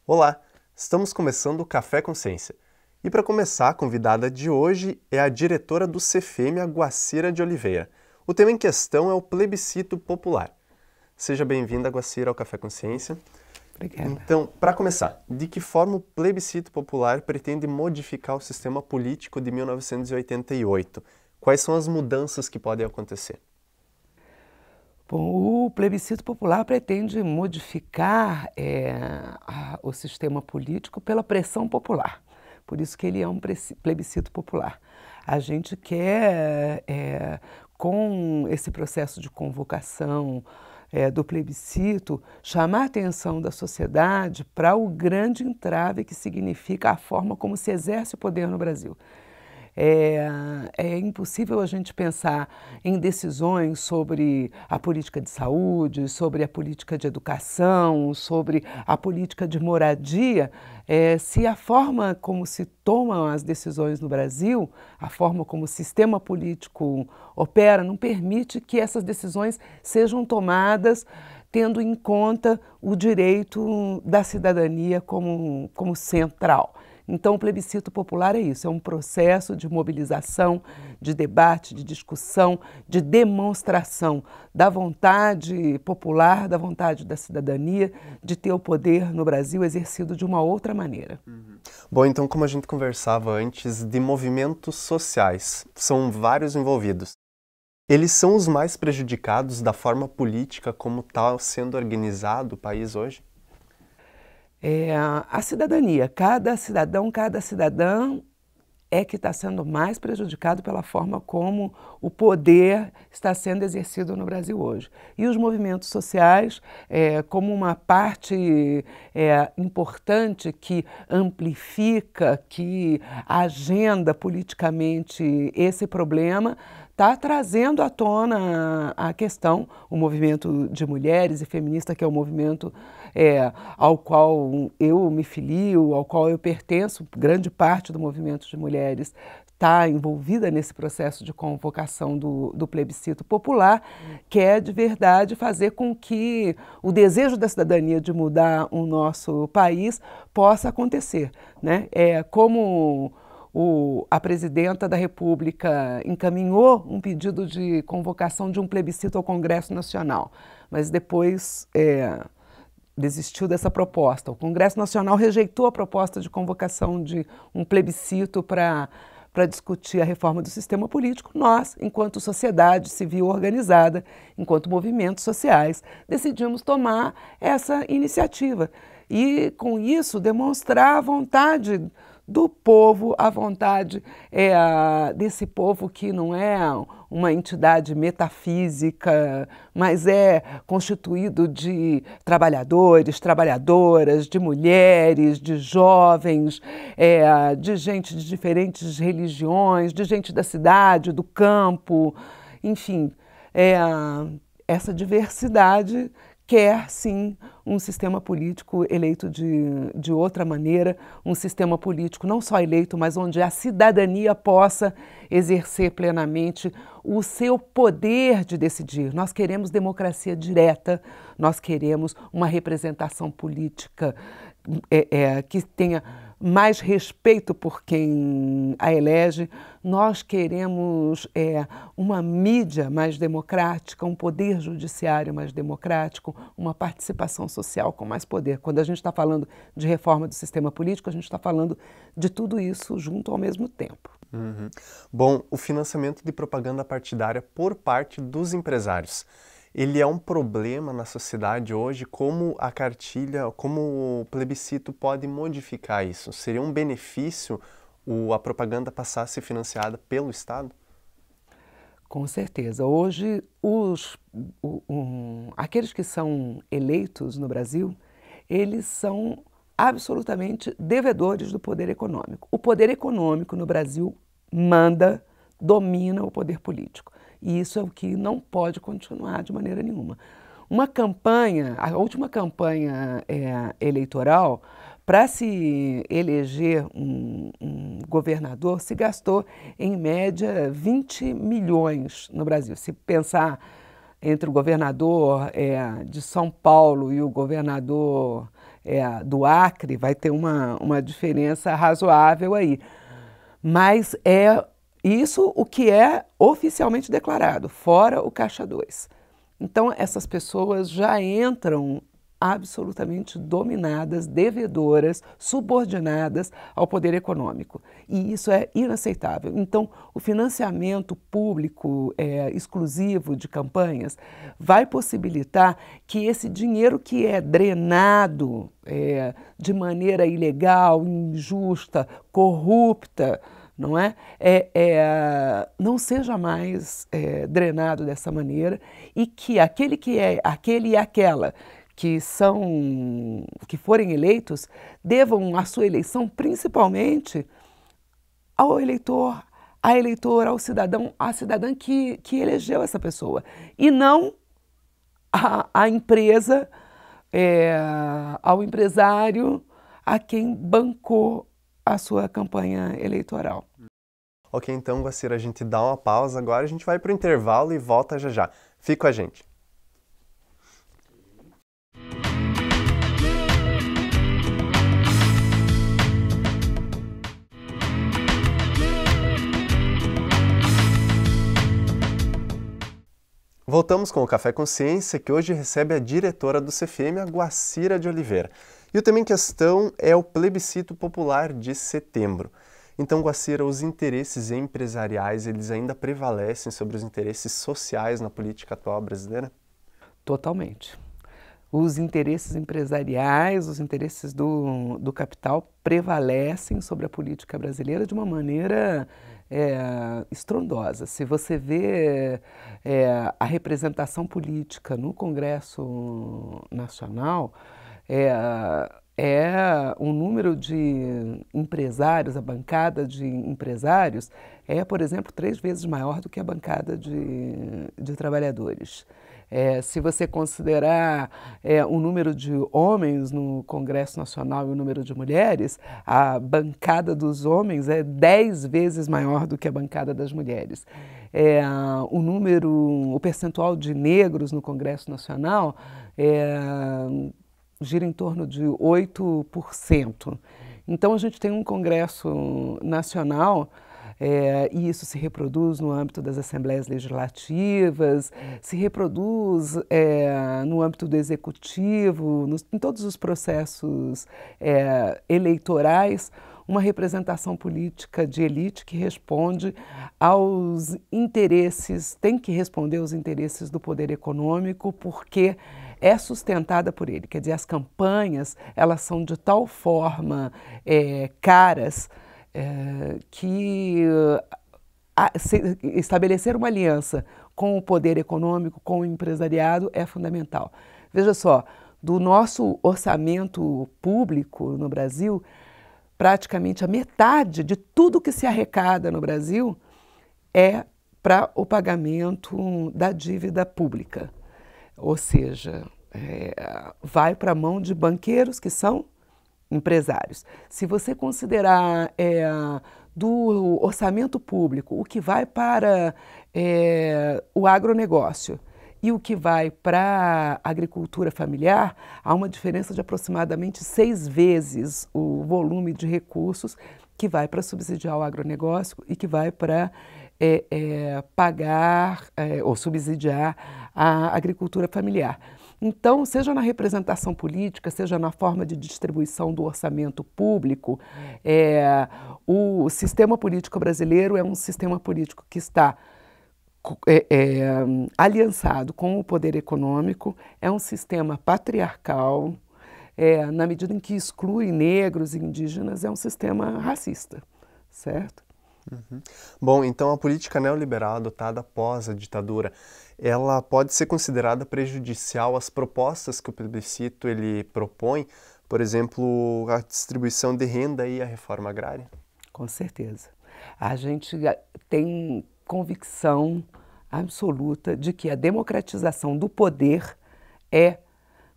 Olá, estamos começando o Café Consciência. E para começar, a convidada de hoje é a diretora do CFM, a Guacira de Oliveira. O tema em questão é o plebiscito popular. Seja bem-vinda, Guacira, ao Café Consciência. Obrigada. Então, para começar, de que forma o plebiscito popular pretende modificar o sistema político de 1988? Quais são as mudanças que podem acontecer? Bom, o plebiscito popular pretende modificar o sistema político pela pressão popular. Por isso que ele é um plebiscito popular. A gente quer, com esse processo de convocação do plebiscito, chamar a atenção da sociedade para o grande entrave que significa a forma como se exerce o poder no Brasil. É impossível a gente pensar em decisões sobre a política de saúde, sobre a política de educação, sobre a política de moradia, se a forma como se tomam as decisões no Brasil, a forma como o sistema político opera, não permite que essas decisões sejam tomadas tendo em conta o direito da cidadania como central. Então, o plebiscito popular é isso, é um processo de mobilização, de debate, de discussão, de demonstração da vontade popular, da vontade da cidadania, de ter o poder no Brasil exercido de uma outra maneira. Bom, então, como a gente conversava antes, de movimentos sociais, são vários envolvidos. Eles são os mais prejudicados da forma política como está sendo organizado o país hoje? A cidadania, cada cidadão, cada cidadã é que está sendo mais prejudicado pela forma como o poder está sendo exercido no Brasil hoje. E os movimentos sociais, como uma parte importante que amplifica, que agenda politicamente esse problema, está trazendo à tona a questão, o movimento de mulheres e feminista, que é o movimento ao qual eu me filio, ao qual eu pertenço, grande parte do movimento de mulheres está envolvida nesse processo de convocação do plebiscito popular, quer de verdade fazer com que o desejo da cidadania de mudar o nosso país possa acontecer, né? Como a presidenta da República encaminhou um pedido de convocação de um plebiscito ao Congresso Nacional, mas depois desistiu dessa proposta. O Congresso Nacional rejeitou a proposta de convocação de um plebiscito para discutir a reforma do sistema político. Nós, enquanto sociedade civil organizada, enquanto movimentos sociais, decidimos tomar essa iniciativa e, com isso, demonstrar a vontade do povo, a vontade desse povo que não é uma entidade metafísica, mas é constituído de trabalhadores, trabalhadoras, de mulheres, de jovens, de gente de diferentes religiões, de gente da cidade, do campo, enfim, essa diversidade quer, sim, um sistema político eleito de outra maneira, um sistema político não só eleito, mas onde a cidadania possa exercer plenamente o seu poder de decidir. Nós queremos democracia direta, nós queremos uma representação política que tenha mais respeito por quem a elege. Nós queremos uma mídia mais democrática, um poder judiciário mais democrático, uma participação social com mais poder. Quando a gente está falando de reforma do sistema político, a gente está falando de tudo isso junto ao mesmo tempo. Uhum. Bom, o financiamento de propaganda partidária por parte dos empresários. Ele é um problema na sociedade hoje? Como a cartilha, como o plebiscito pode modificar isso? Seria um benefício a propaganda passar a ser financiada pelo Estado? Com certeza. Hoje, aqueles que são eleitos no Brasil, eles são absolutamente devedores do poder econômico. O poder econômico no Brasil manda, domina o poder político. E isso é o que não pode continuar de maneira nenhuma. A última campanha eleitoral, para se eleger um governador, se gastou, em média, 20 milhões no Brasil. Se pensar entre o governador de São Paulo e o governador do Acre, vai ter uma diferença razoável aí. Mas é isso o que é oficialmente declarado, fora o Caixa 2. Então, essas pessoas já entram absolutamente dominadas, devedoras, subordinadas ao poder econômico. E isso é inaceitável. Então, o financiamento público exclusivo de campanhas vai possibilitar que esse dinheiro que é drenado de maneira ilegal, injusta, corrupta, não é? Não seja mais drenado dessa maneira e que aquele e aquela que forem eleitos devam a sua eleição principalmente ao eleitor, à eleitora, ao cidadão, à cidadã que elegeu essa pessoa e não à empresa, ao empresário, a quem bancou a sua campanha eleitoral. Ok, então, Guacira, a gente dá uma pausa agora, a gente vai para o intervalo e volta já já. Fica com a gente. Voltamos com o Café Consciência, que hoje recebe a diretora do CFM, a Guacira de Oliveira. E o tema em questão é o plebiscito popular de setembro. Então, Guacira, os interesses empresariais, eles ainda prevalecem sobre os interesses sociais na política atual brasileira? Totalmente. Os interesses empresariais, os interesses do capital prevalecem sobre a política brasileira de uma maneira estrondosa. Se você vê a representação política no Congresso Nacional, um número de empresários, a bancada de empresários por exemplo, 3 vezes maior do que a bancada de trabalhadores. Se você considerar o número de homens no Congresso Nacional e o número de mulheres, a bancada dos homens é 10 vezes maior do que a bancada das mulheres. O percentual de negros no Congresso Nacional gira em torno de 8%. Então, a gente tem um Congresso Nacional e isso se reproduz no âmbito das assembleias legislativas, se reproduz no âmbito do executivo, em todos os processos eleitorais, uma representação política de elite que responde aos interesses, tem que responder aos interesses do poder econômico, porque é sustentada por ele. Quer dizer, as campanhas, elas são de tal forma caras, que estabelecer uma aliança com o poder econômico, com o empresariado, é fundamental. Veja só, do nosso orçamento público no Brasil, praticamente a metade de tudo que se arrecada no Brasil é para o pagamento da dívida pública. Ou seja, vai para a mão de banqueiros que são empresários. Se você considerar do orçamento público o que vai para o agronegócio e o que vai para a agricultura familiar, há uma diferença de aproximadamente 6 vezes o volume de recursos que vai para subsidiar o agronegócio e que vai para pagar ou subsidiar a agricultura familiar. Então, seja na representação política, seja na forma de distribuição do orçamento público, o sistema político brasileiro é um sistema político que está aliançado com o poder econômico, é um sistema patriarcal, na medida em que exclui negros e indígenas, é um sistema racista, certo? Uhum. Bom, então a política neoliberal adotada após a ditadura, ela pode ser considerada prejudicial às propostas que o plebiscito ele propõe, por exemplo, a distribuição de renda e a reforma agrária? Com certeza. A gente tem convicção absoluta de que a democratização do poder é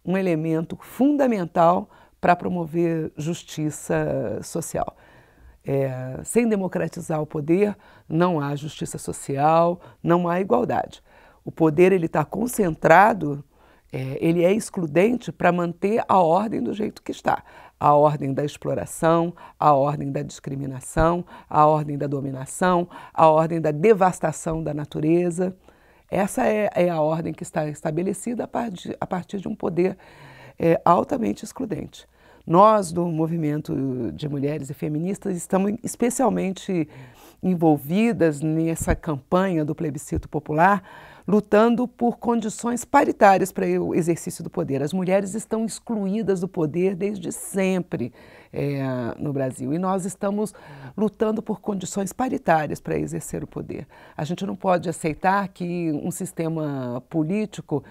um elemento fundamental para promover justiça social. Sem democratizar o poder, não há justiça social, não há igualdade. O poder está concentrado ele é excludente para manter a ordem do jeito que está. A ordem da exploração, a ordem da discriminação, a ordem da dominação, a ordem da devastação da natureza. Essa é a ordem que está estabelecida a partir de um poder altamente excludente. Nós, do movimento de mulheres e feministas, estamos especialmente envolvidas nessa campanha do plebiscito popular, lutando por condições paritárias para o exercício do poder. As mulheres estão excluídas do poder desde sempre no Brasil, e nós estamos lutando por condições paritárias para exercer o poder. A gente não pode aceitar que um sistema político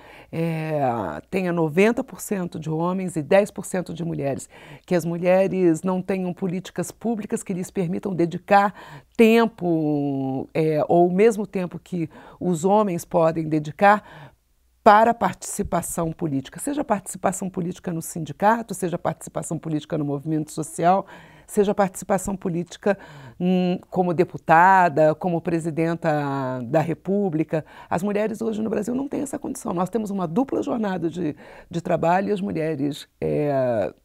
tenha 90% de homens e 10% de mulheres, que as mulheres não tenham políticas públicas que lhes permitam dedicar tempo, ou o mesmo tempo que os homens podem dedicar para a participação política, seja participação política no sindicato, seja participação política no movimento social, seja participação política como deputada, como presidenta da República. As mulheres hoje no Brasil não têm essa condição. Nós temos uma dupla jornada de trabalho e as mulheres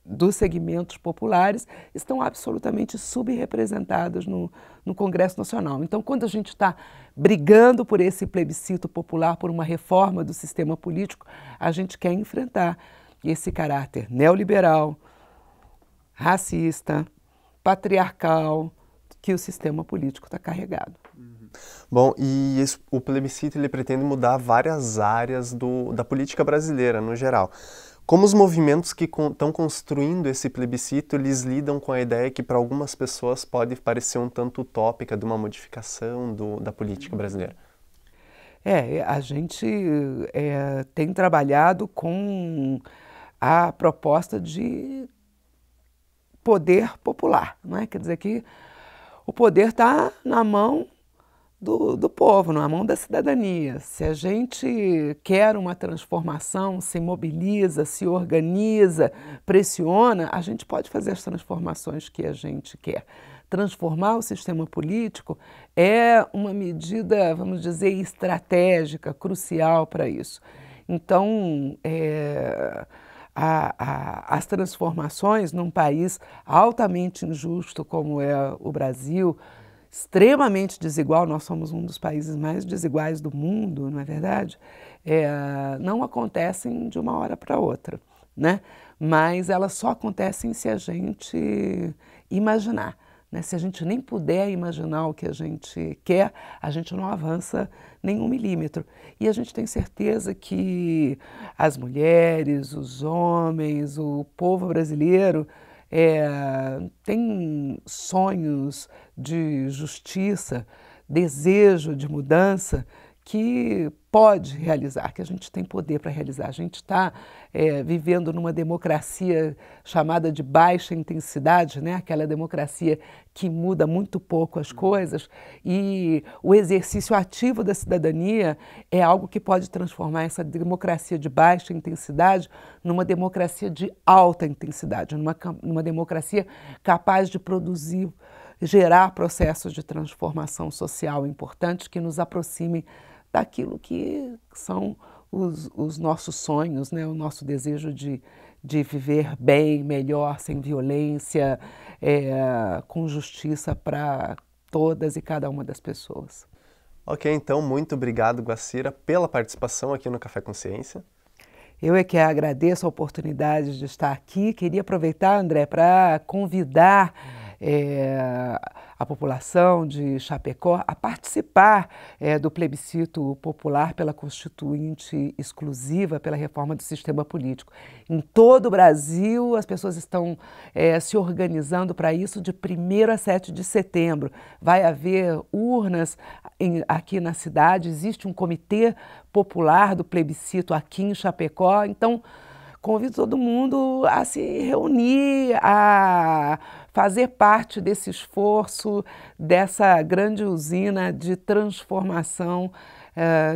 dos segmentos populares estão absolutamente subrepresentadas no Congresso Nacional. Então, quando a gente está brigando por esse plebiscito popular, por uma reforma do sistema político, a gente quer enfrentar esse caráter neoliberal, racista, patriarcal, que o sistema político está carregado. Bom, e o plebiscito ele pretende mudar várias áreas da política brasileira, no geral. Como os movimentos que estão construindo esse plebiscito, eles lidam com a ideia que para algumas pessoas pode parecer um tanto utópica de uma modificação da política brasileira? A gente tem trabalhado com a proposta de poder popular, não é? Quer dizer que o poder está na mão do povo, na mão da cidadania. Se a gente quer uma transformação, se mobiliza, se organiza, pressiona, a gente pode fazer as transformações que a gente quer. Transformar o sistema político é uma medida, vamos dizer, estratégica, crucial para isso. Então, as transformações num país altamente injusto como é o Brasil, extremamente desigual, nós somos um dos países mais desiguais do mundo, não é verdade? Não acontecem de uma hora para outra, né? Mas elas só acontecem se a gente imaginar. Se a gente nem puder imaginar o que a gente quer, a gente não avança nenhum milímetro. E a gente tem certeza que as mulheres, os homens, o povo brasileiro tem sonhos de justiça, desejo de mudança que pode realizar, que a gente tem poder para realizar. A gente está vivendo numa democracia chamada de baixa intensidade, né? Aquela democracia que muda muito pouco as coisas, e o exercício ativo da cidadania é algo que pode transformar essa democracia de baixa intensidade numa democracia de alta intensidade, numa democracia capaz de produzir, gerar processos de transformação social importantes que nos aproximem daquilo que são os nossos sonhos, né? O nosso desejo de viver bem, melhor, sem violência, com justiça para todas e cada uma das pessoas. Ok, então, muito obrigado, Guacira, pela participação aqui no Café Consciência. Eu é que agradeço a oportunidade de estar aqui. Queria aproveitar, André, para convidar a população de Chapecó a participar do plebiscito popular pela Constituinte exclusiva, pela reforma do sistema político. Em todo o Brasil, as pessoas estão se organizando para isso de 1º a 7 de setembro. Vai haver urnas aqui na cidade, existe um comitê popular do plebiscito aqui em Chapecó, então convido todo mundo a se reunir, a fazer parte desse esforço, dessa grande usina de transformação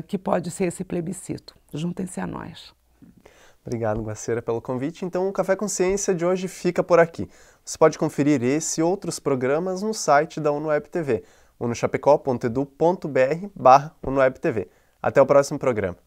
que pode ser esse plebiscito. Juntem-se a nós. Obrigado, Guacira, pelo convite. Então, o Café Consciência de hoje fica por aqui. Você pode conferir esse e outros programas no site da UNOWeb TV, unochapecó.edu.br/UNOWeb TV. Até o próximo programa.